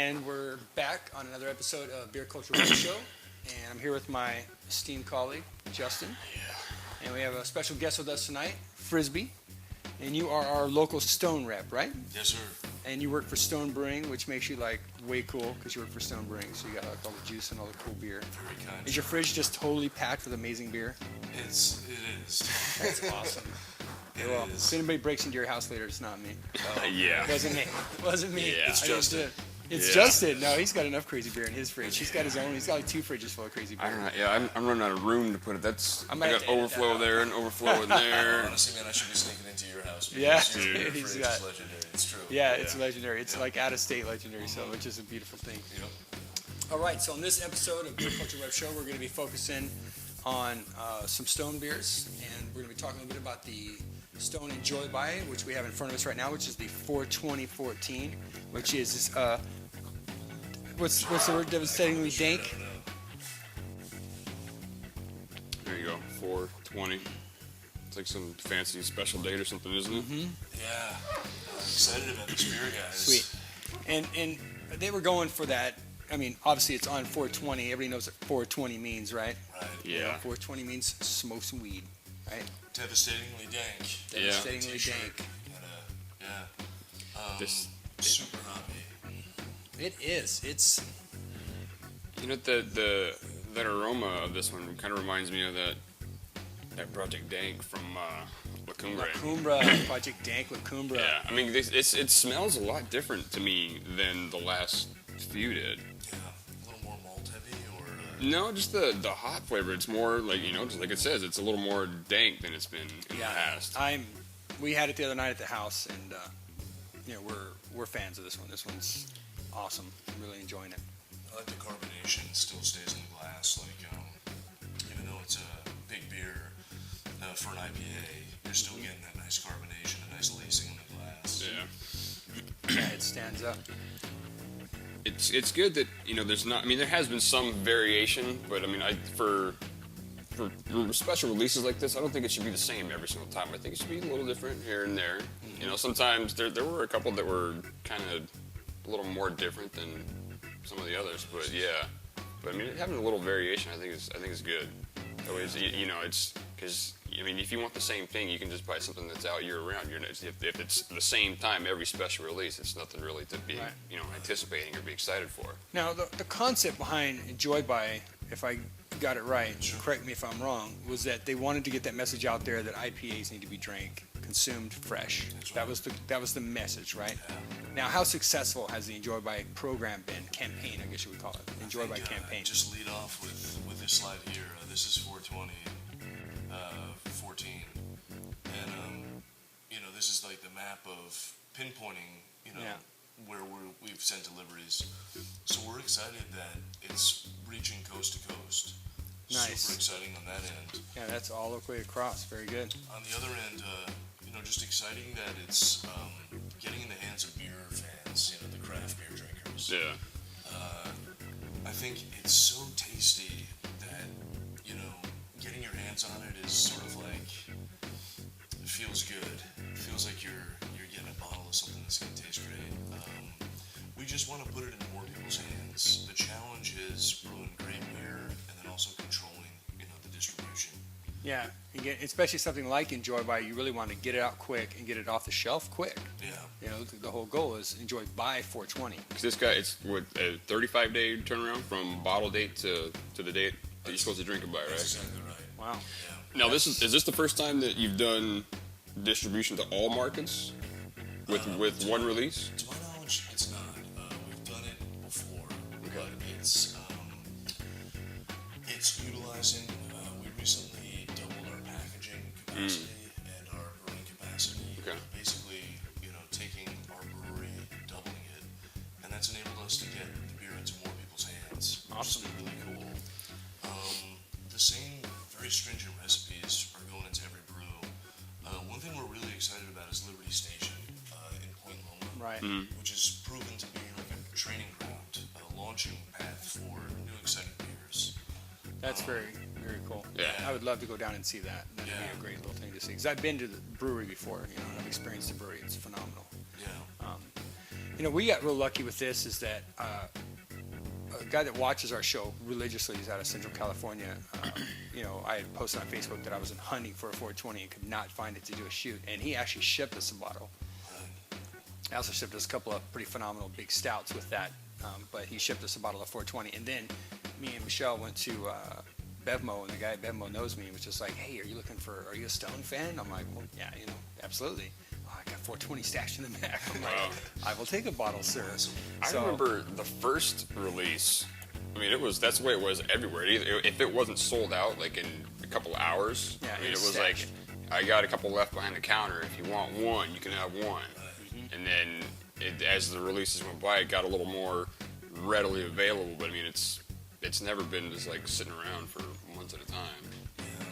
And we're back on another episode of Beer Culture Webshow. And I'm here with my esteemed colleague, Justin. And we have a special guest with us tonight, Frisbie. And you are our local Stone rep, right? Yes, sir. And you work for Stone Brewing, which makes you like way cool because you work for Stone Brewing. So you got like all the juice and all the cool beer. Very kind. Is your fridge just totally packed with amazing beer? It is. That's awesome. It Well, is. if anybody breaks into your house later, it's not me. Yeah. It wasn't me. Yeah. It's I didn't Justin. do it. It's Yeah. Justin. No, he's got enough crazy beer in his fridge. He's got his own. He's got like 2 fridges full of crazy beer. I don't know. Yeah, I'm running out of room to put it. I I might have got to edit overflow that out. there and overflow in there. Honestly, man, I should be sneaking into your house. Yeah, because your dude, he's fridge got- is legendary. It's true. Yeah, it's Yeah. legendary. It's Yeah. like out-of-state legendary, so which is a beautiful thing. Yep. All right, so in this episode of Beer Culture Web Show, we're going to be focusing on some Stone beers, and we're going to be talking a little bit about the Stone Enjoy By, which we have in front of us right now, which is the 4.20.14, which is what's the word? Devastatingly dank. There you go. 420. It's like some fancy special date or something, isn't it? Mm-hmm. Yeah. I'm excited about this beer, guys. Sweet. And they were going for that. I mean, obviously it's on 420. Everybody knows what 420 means, right? Right. You know, Yeah. 420 means smoke some weed, right? Devastatingly dank. Yeah. Devastatingly T-shirt. dank. Yeah. This- Super hoppy. It is. It's You know, that aroma of this one kind of reminds me of that Project Dank from La Cumbre. Cumbra, Project Dank with Cumbra. Yeah, I mean, it smells a lot different to me than the last few did. Yeah. A little more malt heavy, or No, just the hop flavor. It's more like, just like it says, it's a little more dank than it's been in the past. We had it the other night at the house, and we're fans of this one. This one's awesome. I'm really enjoying it. I like the carbonation still stays in the glass. Like, even though it's a big beer for an IPA, you're still getting that nice carbonation, a nice lacing in the glass. Yeah. Yeah, it stands up. It's good that there's not. I mean, there has been some variation, but I mean, for special releases like this, I don't think it should be the same every single time. I think it should be a little different here and there. Sometimes there were a couple that were kind of a little more different than some of the others, but yeah. But I mean, having a little variation, I think is good. That way, it's because if you want the same thing, you can just buy something that's out year round. If it's the same time every special release, it's nothing really to be Right. anticipating or be excited for. Now, the concept behind Enjoy By, if I got it right, correct me if I'm wrong, was that they wanted to get that message out there that IPAs need to be drank, consumed fresh. That's That right. was the message, right? Yeah. Now, how successful has the Enjoy By program been? Campaign, I guess you would call it. Enjoy By I think, campaign. Just lead off with this slide here. This is 420, 14, and this is like the map of pinpointing, Yeah. where we've sent deliveries. So we're excited that it's reaching coast to coast. Nice. Super exciting on that end. Yeah, that's all the way across. Very good. On the other end, just exciting that it's getting in the hands of beer fans, the craft beer drinkers. Yeah. I think it's so tasty that, getting your hands on it is sort of like, it feels good. It feels like you're getting a bottle of something that's going to taste great. We just want to put it in more people's hands. The challenge is brewing great beer and then also controlling, the distribution. Yeah, especially something like Enjoy By, you really want to get it out quick and get it off the shelf quick. Yeah. The whole goal is Enjoy By 420. Because this guy, it's what, a 35-day turnaround from bottle date to the date that you're supposed to drink it by, That's right? exactly right. Wow. Yeah. Now, is this the first time that you've done distribution to all markets with one release? To my knowledge, it's not. We've done it before, Okay. but it's utilizing. We recently doubled our packaging capacity and our brewing capacity. Okay. Basically, taking our brewery, doubling it, and that's enabled us to get the beer into more people's hands. Awesome. Which is really cool. The same very stringent recipes are going into every brew. One thing we're really excited about is Liberty Station in Point Loma. Right. Which is proven to be like a training ground, a launching path for new exciting beers. That's very, very cool. Yeah. I would love to go down and see that. That'd Yeah. be a great little thing to see. Because I've been to the brewery before. I've experienced the brewery. It's phenomenal. Yeah. We got real lucky with this is that a guy that watches our show religiously is out of Central California. I had posted on Facebook that I was hunting for a 420 and could not find it to do a shoot, and he actually shipped us a bottle. I also shipped us a couple of pretty phenomenal big stouts with that, but he shipped us a bottle of 420. And then me and Michelle went to Bevmo, and the guy at Bevmo knows me and was just like, hey, are you a Stone fan? I'm like, well, yeah, absolutely. Oh, I got 420 stashed in the back. I'm like, I will take a bottle, sir. I remember the first release. I mean, that's the way it was everywhere. If it wasn't sold out, like in a couple of hours, it was stashed. like, I got a couple left behind the counter. If you want one, you can have one. And then as the releases went by, it got a little more readily available. But I mean, it's never been just like sitting around for months at a time.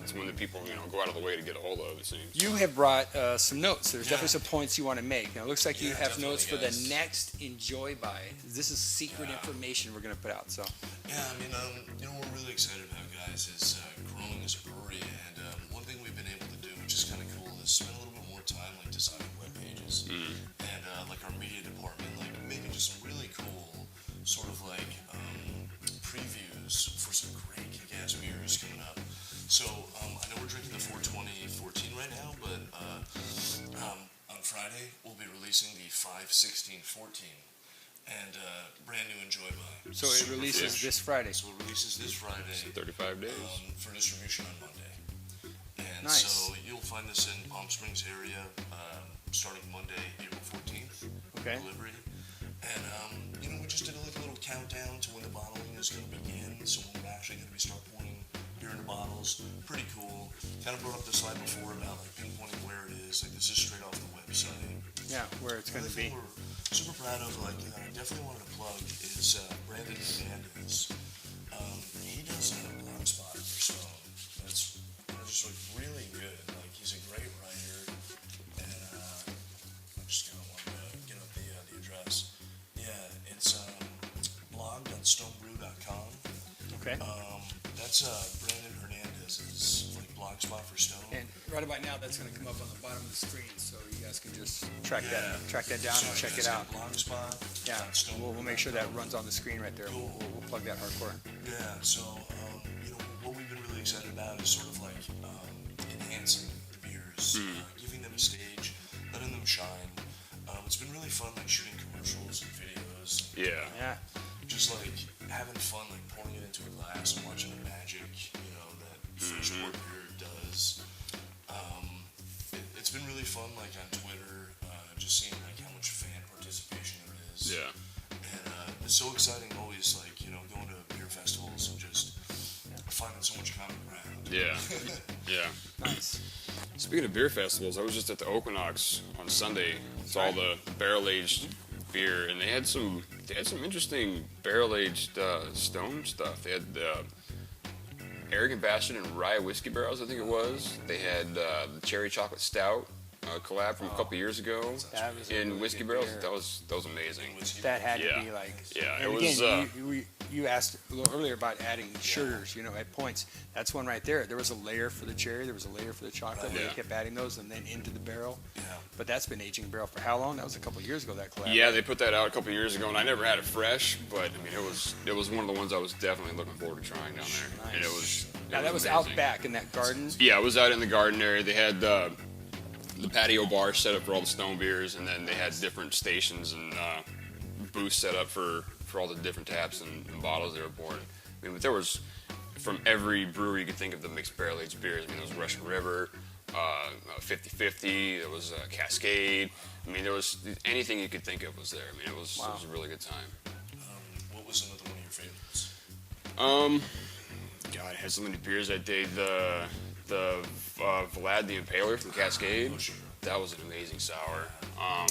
It's when the people go out of the way to get a hold of, it seems. You have brought some notes. There's definitely some points you want to make. Now, it looks like you have notes for the guys. next Enjoy By. This is secret information we're going to put out. So. Yeah, I mean, what we're really excited about, guys, is growing as a brewery. And one thing we've been able to do, which is kind of cool, is spend a little bit more time like designing web pages and like our media department, like making just some really cool sort of like previews for some great kick-ass beers coming up. So I know we're drinking the 4.20.14 right now, but on Friday we'll be releasing the 5.16.14 and brand new Enjoy By. So it releases this Friday. So it releases this Friday. 35 days. For distribution on Monday. And Nice. so you'll find this in Palm Springs area starting Monday, April 14th. Okay. Delivery. And we just did a little countdown to when the bottling is going to begin. So when we're actually going to be start pouring beer into bottles. Pretty cool. Kind of brought up the slide before about like pinpointing where it is. Like this is straight off the website. Yeah, where it's going to be. We're super proud of, like, I definitely wanted to plug is Brandon Hernandez. He does a blog spot for Stone. That's just like really good. Like he's a great writer, and I'm just gonna want to get up the address. Yeah, it's blog.stonebrew.com. Okay. That's Brandon Hernandez's like blog spot for Stone. And right about now, that's going to come up on the bottom of the screen, so you guys can just track that down and check it out. Blog spot. Yeah, we'll make sure that runs on the screen right there. We'll plug that hardcore. Yeah, so what we've been really excited about is sort of like enhancing the beers, giving them a stage, letting them shine. It's been really fun, like shooting commercials and videos. Yeah. Just like having fun, like pouring it into a glass and watching the magic, that fresh poured beer does. It's been really fun, like on Twitter, just seeing like how much fan participation there is. Yeah. And it's so exciting always, like, going to beer festivals and just finding so much common ground. Yeah. Yeah. Nice. Speaking of beer festivals, I was just at the Equinox on Sunday. It's all the barrel-aged beer, and they had some interesting barrel-aged Stone stuff. They had Arrogant Bastard and Rye whiskey barrels, I think it was. They had the Cherry Chocolate Stout collab from a couple years ago That was a in really whiskey good barrels. beer. That was amazing. That had Yeah. to be like. Yeah, And it again, was. you asked a little earlier about adding sugars, at points. That's one right there. There was a layer for the cherry, there was a layer for the chocolate. Right. They Yeah. kept adding those and then into the barrel. Yeah. But that's been aging barrel for how long? That was a couple years ago. That collab. Yeah, they put that out a couple years ago, and I never had it fresh, but I mean, it was one of the ones I was definitely looking forward to trying down there, and it was. Now that was amazing. out back in that garden. Yeah, it was out in the garden area. They had the patio bar set up for all the Stone beers, and then they had different stations and booths set up for all the different taps and bottles they were pouring. I mean, but there was from every brewery you could think of the mixed barrel aged beers. I mean, there was Russian River, 50/50. There was Cascade. I mean, there was anything you could think of was there. I mean, it was a really good time. What was another one of your favorites? God, I had so many beers that day. The Vlad the Impaler from Cascade. Oh, sure. That was an amazing sour. I'm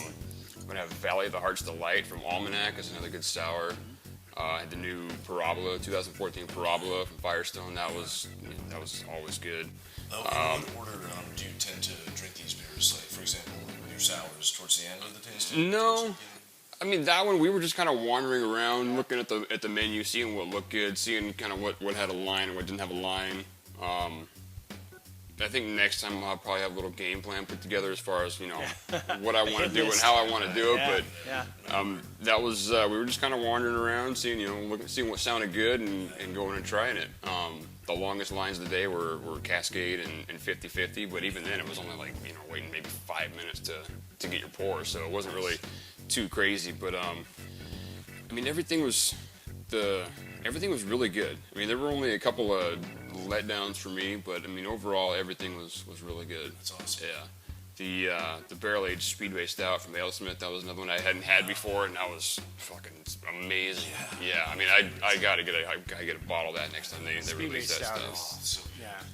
gonna have Valley of the Heart's Delight from Almanac is another good sour. I had the new Parabola, 2014 Parabola from Firestone. That was always good. In what order do you tend to drink these beers? Like, for example, your sours towards the end of the tasting? No. I mean, that one, we were just kind of wandering around, looking at the menu, seeing what looked good, seeing kind of what had a line and what didn't have a line. I think next time I'll probably have a little game plan put together as far as what I want to do and how I want to do it. Yeah, But yeah. that was we were just kind of wandering around, seeing seeing what sounded good and going and trying it. The longest lines of the day were Cascade and 50/50, but even then it was only like waiting maybe 5 minutes to get your pour, so it wasn't really too crazy. But I mean everything was really good. I mean there were only a couple of letdowns for me, but I mean overall everything was really good. That's awesome. Yeah, the barrel aged Speedway Stout from AleSmith, that was another one I hadn't had before, and that was fucking amazing. Yeah, I mean I gotta get a bottle of that next time they Speedway release that Stout stuff. is,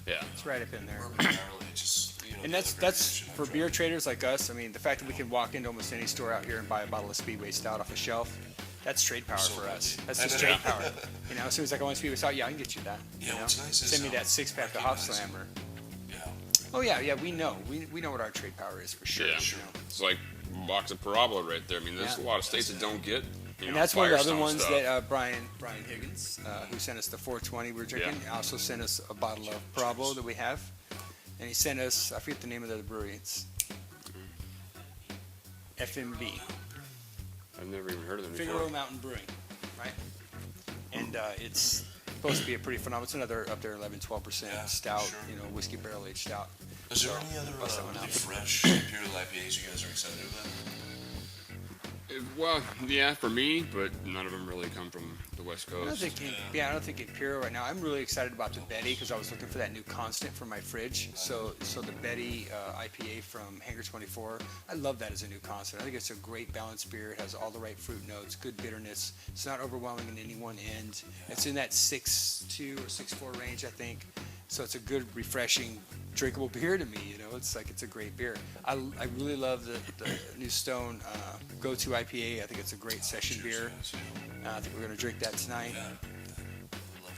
Yeah. it's right up in there. Bourbon barrel aged, And that's for beer traders like us. I mean, the fact that we can walk into almost any store out here and buy a bottle of Speedway Stout off a shelf, that's trade power for us. That's just trade power. As soon as I go on Speedway Stout, I can get you that. Yeah, what's nice is send me that 6-pack of Hop Slam. Yeah. Oh yeah, we know. We know what our trade power is for sure. Yeah, it's like a box of Parabola right there. I mean, there's a lot of states that don't get. And that's one of the other Firestone ones stuff. that Brian Higgins, who sent us the 420 we're drinking, also sent us a bottle of Parabola that we have. And he sent us, I forget the name of the brewery, it's FMB. I've never even heard of them before. Figaro Mountain Brewing, right? And it's supposed to be a pretty phenomenal. It's another up there, 11-12% stout, sure. whiskey barrel aged stout. Is there So, any other bust that one really out. fresh Imperial IPAs you guys are excited about? Well, yeah, for me, but none of them really come from the West I don't Coast. think, I don't think Imperial right now. I'm really excited about the Betty because I was looking for that new constant for my fridge. So the Betty IPA from Hangar 24, I love that as a new constant. I think it's a great balanced beer. It has all the right fruit notes, good bitterness. It's not overwhelming in any one end. It's in that 6.2 or 6.4 range, I think. So it's a good, refreshing, drinkable beer to me. It's like it's a great beer. I really love the new Stone Go To IPA. I think it's a great session beer. I think we're going to drink that tonight.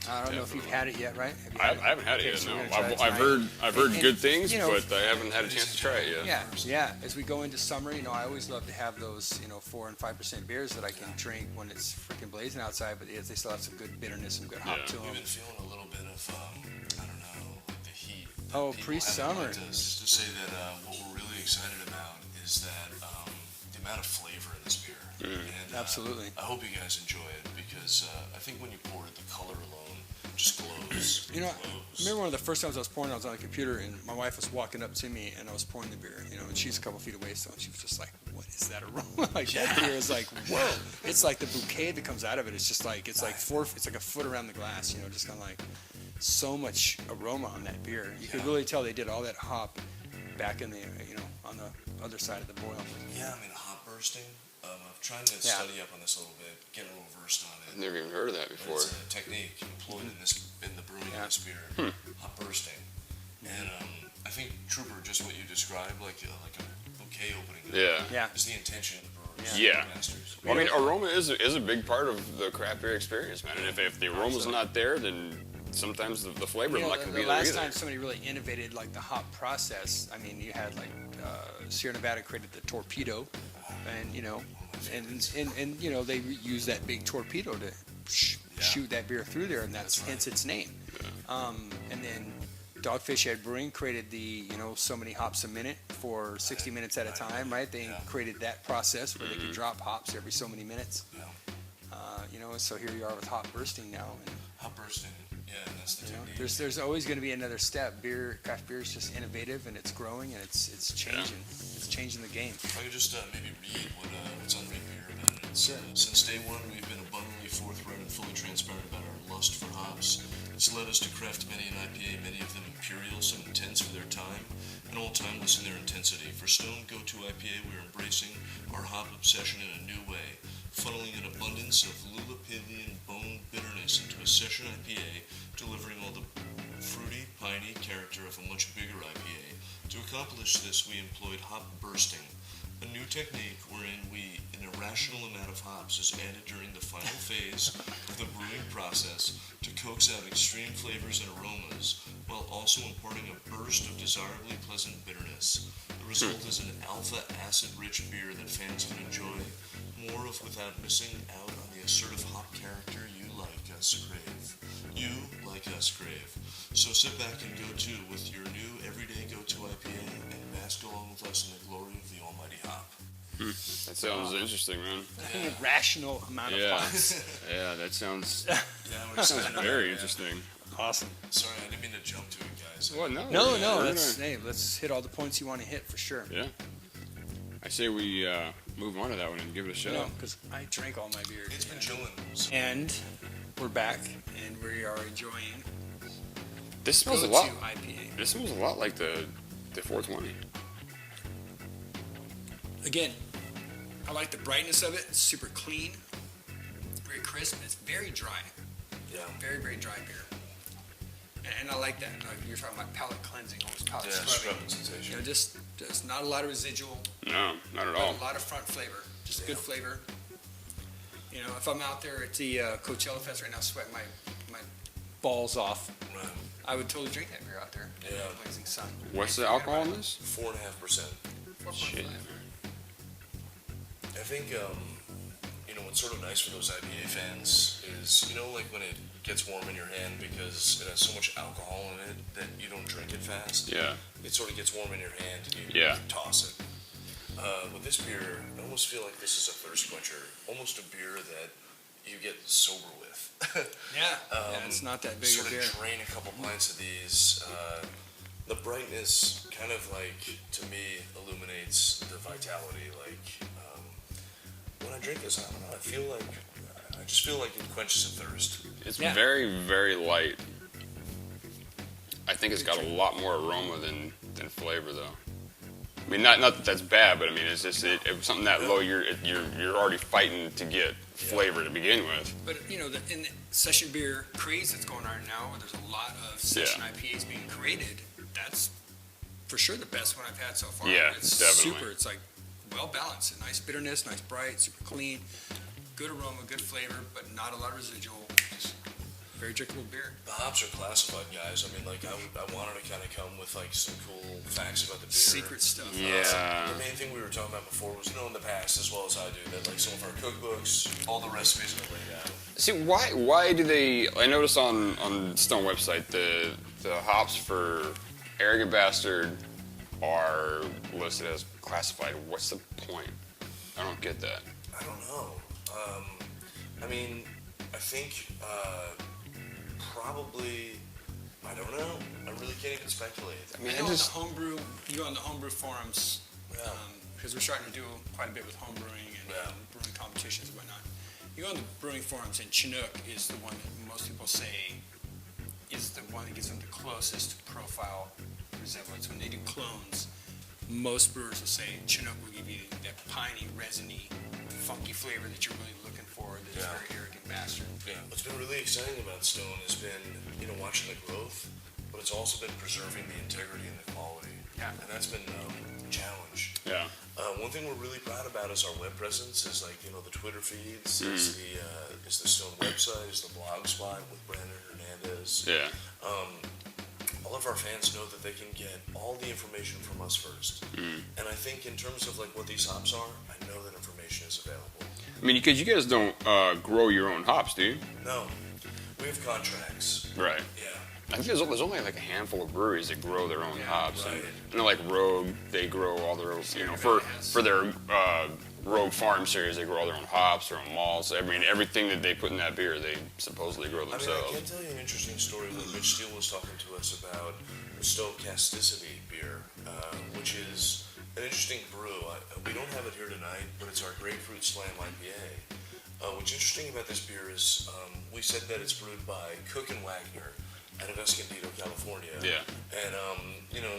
I don't know if you've had it yet, right? I haven't had it Okay, yet. so No, we're gonna try it I've heard And, good things, you know, but I haven't had a chance to try it yet. Yeah. As we go into summer, I always love to have those, 4 and 5% beers that I can drink when it's freaking blazing outside, but they still have some good bitterness, some good hop to We've them. been feeling a little bit of, I don't know, like the heat. that Oh, people pre-summer. haven't liked us. Just to say that what we're really excited about is that the amount of flavor in this beer. And, Absolutely. I hope you guys enjoy it because I think when you pour it, the color alone just glows. I remember one of the first times I was pouring, I was on the computer, and my wife was walking up to me, and I was pouring the beer, and she's a couple feet away, so she was just like, what is that aroma? That beer is like, whoa. It's like the bouquet that comes out of it. It's just like, it's like a foot around the glass, just kind of like so much aroma on that beer. You could really tell they did all that hop back in the, on the other side of the boil. Yeah, hop bursting. I'm trying to study up on this a little bit, get a little versed on it. I've never even heard of that before. It's a technique employed in the brewing of this beer, hop bursting. And I think Trooper, just what you described, like a bouquet opening, Yeah. is the intention of the brewers, Yeah. masters. Well, I mean, aroma is a big part of the craft beer experience, man. And if the aroma's not there, then sometimes the flavor is not going to be the there last either. time somebody really innovated like the hop process, you had like Sierra Nevada created the torpedo, and they use that big torpedo to shoot that beer through there, and that's hence its name. And then Dogfish Head Brewing created the so many hops a minute for 60 minutes at a time, right? They created that process where they could drop hops every so many minutes. So here you are with hop bursting now. And, Hop bursting, and that's the technique. there's always going to be another step. Craft beer is just innovative, and it's growing, and it's changing. It's changing the game. If I could just maybe read what's on right here about it. Sure. Since day one, we've been abundantly forthright and fully transparent about our lust for hops. It's led us to craft many an IPA, many of them imperial, some intense for their time, and all timeless in their intensity. For Stone Go To IPA, we're embracing our hop obsession in a new way, funneling an abundance of Lulapilian bone bitterness into a session IPA, delivering all the fruity, piney character of a much bigger IPA. To accomplish this, we employed hop bursting, a new technique wherein an irrational amount of hops is added during the final phase of the brewing process to coax out extreme flavors and aromas, while also imparting a burst of desirably pleasant bitterness. The result is an alpha acid-rich beer that fans can enjoy more of without missing out on the assertive hop character you like us crave. you, like us, crave. So sit back and go to with your new everyday Go To IPA and bask along with us in the glory of the almighty hop. That sounds interesting, man. An irrational amount of Yeah. hops. Yeah, that sounds Yeah, we're sounds excited. very interesting. Awesome. Sorry, I didn't mean to jump to it, guys. Well, no, No, we're no, gonna- let's hit all the points you want to hit for sure. Yeah. I say we move on to that one and give it a shot. Because I drank all my beer. It's been chilling. So And we're back, and we are enjoying This Go smells a To lot. IPA. This smells a lot like the 420. Again, I like the brightness of it. It's super clean, very crisp, and it's very dry. yeah, Very, very dry beer. And I like that. Like you're talking about palate cleansing, almost palate yeah, scrubbing. scrubbing sensation. Just not a lot of residual, No, not at but all. a lot of front flavor. Just good flavor. If I'm out there at the Coachella Fest right now, sweating my balls off, Right. I would totally drink that beer out there. Yeah. In the blazing sun. What's the alcohol in this? 4.5%. 4.5. Shit. I think, what's sort of nice for those IPA fans is, like when it gets warm in your hand because it has so much alcohol in it that you don't drink it fast. Yeah. It sort of gets warm in your hand and you Yeah. toss it. With this beer, I almost feel like this is a thirst quencher, almost a beer that you get sober with. Yeah. It's not that big a Sort beer. of drain a couple pints of these. The brightness kind of like, to me, illuminates the vitality. Like, when I drink this, I don't know, I just feel like it quenches a thirst. It's Yeah. very, very light. I think it's got a lot more aroma than flavor, though. I mean, not that that's bad, but I mean, it's just if something that low, you're already fighting to get flavor to begin with. But in the session beer craze that's going on now, where there's a lot of session IPAs being created, that's for sure the best one I've had so far. Yeah, it's definitely. super. It's like well balanced, nice bitterness, nice bright, super clean, good aroma, good flavor, but not a lot of residual. Just very drinkable beer. The hops are classified, guys. I mean, like, I wanted to kind of come with, like, some cool facts about the beer. Secret stuff. Yeah. The main thing we were talking about before was, in the past, as well as I do, that, like, some of our cookbooks, all the recipes are laid out. See, why do they? I noticed on Stone website the hops for Arrogant Bastard are listed as classified. What's the point? I don't get that. I don't know. I mean, I think probably, I don't know. I really can't even speculate. I mean, I I know just you go on the homebrew forums, Yeah. because we're starting to do quite a bit with homebrewing and Yeah. brewing competitions and whatnot. You go on the brewing forums, and Chinook is the one that most people say is the one that gives them the closest profile resemblance. When they do clones, most brewers will say Chinook will give you that piney, resiny, funky flavor that you're really looking for. That's Yeah. very Arrogant Bastard. Yeah. What's been really exciting about Stone has been, watching the growth, but it's also been preserving the integrity and the quality. Yeah. And that's been a challenge. yeah. One thing we're really proud about is our web presence. Is like the Twitter feeds, is the Stone website, is the blog spot with Brandon Hernandez. Yeah. All of our fans know that they can get all the information from us first. And I think in terms of like what these hops are, I know that information is available. I mean, because you guys don't grow your own hops, do you? No, we have contracts. Right. Yeah. I think there's only like a handful of breweries that grow their own hops. right. And like Rogue, they grow all their own, for their Rogue Farm series, they grow all their own hops, their own malts. I mean, everything that they put in that beer, they supposedly grow I mean, I themselves. can tell you an interesting story when Mitch Steele was talking to us about the Stone Casticity beer, which is an interesting brew. We don't have it here tonight, but it's our Grapefruit Slam IPA. What's interesting about this beer is we said that it's brewed by Cook and Wagner out of Escondido, California. Yeah. And,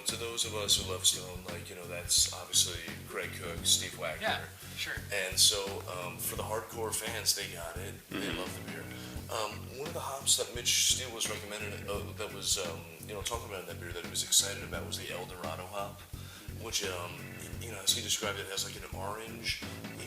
to those of us who love Stone, that's obviously Greg Cook, Steve Wagner. Yeah, sure. And so, for the hardcore fans, they got it. They love the beer. One of the hops that Mitch Steele was recommending, that was, talking about in that beer that he was excited about was the El Dorado hop, which, as he described it, has like an orange.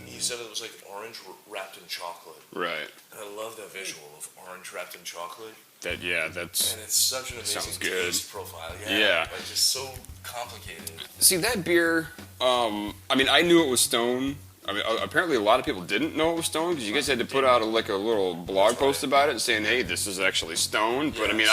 He said it was like orange wrapped in chocolate. Right. And I love that visual of orange wrapped in chocolate. That's. And it's such an amazing Sounds good. taste profile. Yeah. Like just so complicated. See, that beer, I mean, I knew it was Stone. I mean, apparently a lot of people didn't know it was Stone because you guys had to put out a little blog post about it and saying, hey, this is actually Stone. But I mean,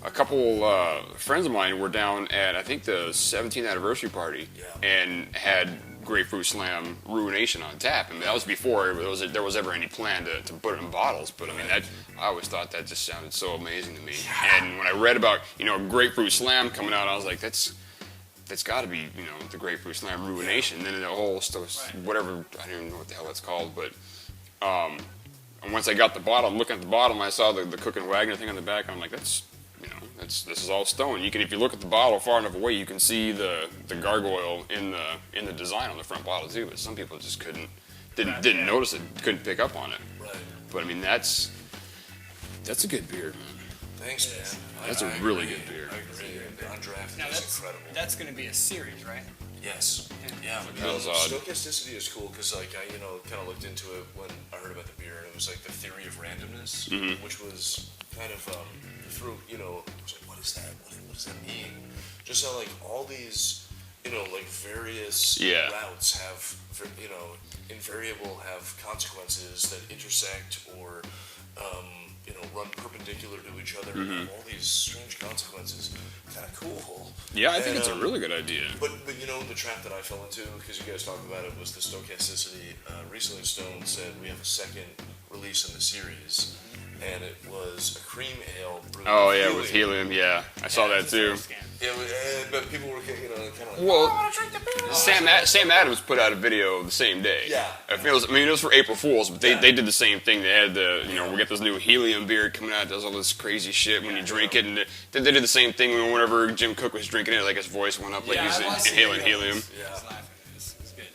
a couple friends of mine were down at, I think, the 17th anniversary party and had Grapefruit Slam Ruination on tap. I mean, that was before there was ever any plan to put it in bottles. But I mean, I always thought that just sounded so amazing to me. And when I read about, Grapefruit Slam coming out, I was like, that's got to be, the Grapefruit Slam Ruination. And then the whole stuff, whatever, I don't even know what the hell it's called. But and once I got the bottle, I'm looking at the bottle, and I saw the Cook and Wagner thing on the back, and I'm like, this is all Stone. If you look at the bottle far enough away, you can see the gargoyle in the design on the front bottle too. But some people just didn't notice it, couldn't pick up on it. Right. But I mean, that's a good beer, man. Thanks, man. That's a really good beer. I agree. Undrafted Now is incredible. that's going to be a series, right? Yes. Yeah. Feels odd. Stochasticity is cool because, I kind of looked into it when I heard about the beer, and it was like the theory of randomness, which was kind of through, I was like, what is that? What does that mean? Just how all these, various routes have, invariable have consequences that intersect or, run perpendicular to each other and have all these strange consequences. Kind of cool. Yeah, I think it's a really good idea. But the trap that I fell into, because you guys talked about it, was the stochasticity. Recently Stone said we have a second release in the series, and it was a cream ale brewed with helium. Yeah, I saw that too. Yeah, but people were kind of like, Well, I want to drink the beer. Sam Adams put out a video the same day. Yeah. It was for April Fools, but they did the same thing. They had we got this new helium beer coming out, does all this crazy shit when you drink it, and they did the same thing whenever Jim Cook was drinking it, like his voice went up, like he's inhaling helium. Yeah. It's good.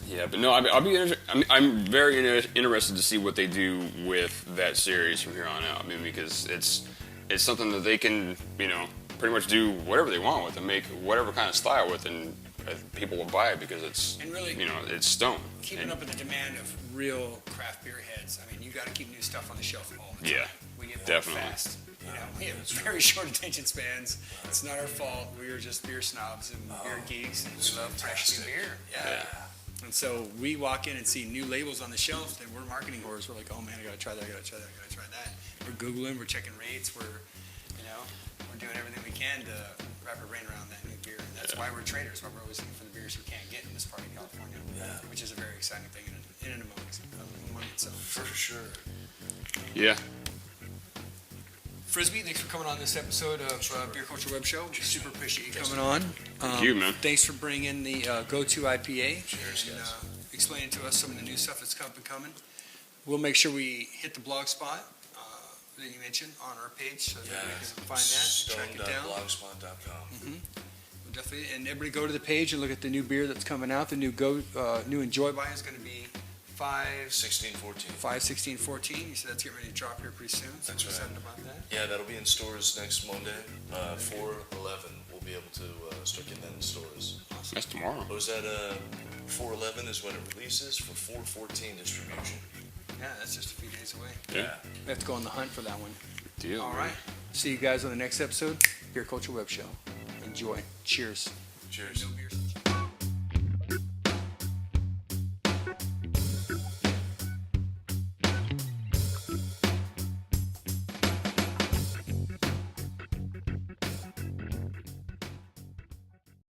Yeah, but no, I'm very interested to see what they do with that series from here on out. I mean, because it's something that they can, pretty much do whatever they want with and make whatever kind of style with, and people will buy it because it's, it's Stone. Keeping up with the demand of real craft beer heads. I mean, you got to keep new stuff on the shelf all the time. Yeah, we get bored definitely. fast. We have very short attention spans. It's not our fault. We are just beer snobs and beer geeks, and we love fresh new beer. Yeah. And so we walk in and see new labels on the shelf, and we're marketing whores. We're like, oh man, I gotta try that, I gotta try that, I gotta try that. We're Googling, we're checking rates, we're doing everything we can to wrap our brain around that new beer. And that's why we're traders, why we're always looking for the beers you can't get in this part of California. Yeah. Which is a very exciting thing in and among itself. For sure. Yeah. Frisbie, thanks for coming on this episode of Beer Culture Web Show. We super appreciate you coming on. Thank you, man. Thanks for bringing the Go To IPA Cheers, and guys. explaining to us some of the new stuff that's coming. We'll make sure we hit the blog spot that you mentioned on our page so that we can find that, track it down. Stone.blogspot.com. We'll definitely, and everybody go to the page and look at the new beer that's coming out. The new new Enjoy By is going to be 5/16/14. You said that's getting ready to drop here pretty soon. So That's we're right. excited about that. Yeah, that'll be in stores next Monday. 4/11, we'll be able to start getting that in stores. That's tomorrow. What is that? 4/11 is when it releases for 4/14 distribution. Yeah, that's just a few days away. Yeah. We have to go on the hunt for that one. Deal. All right. See you guys on the next episode. Beer Culture Web Show. Enjoy. Cheers. Cheers. No beers.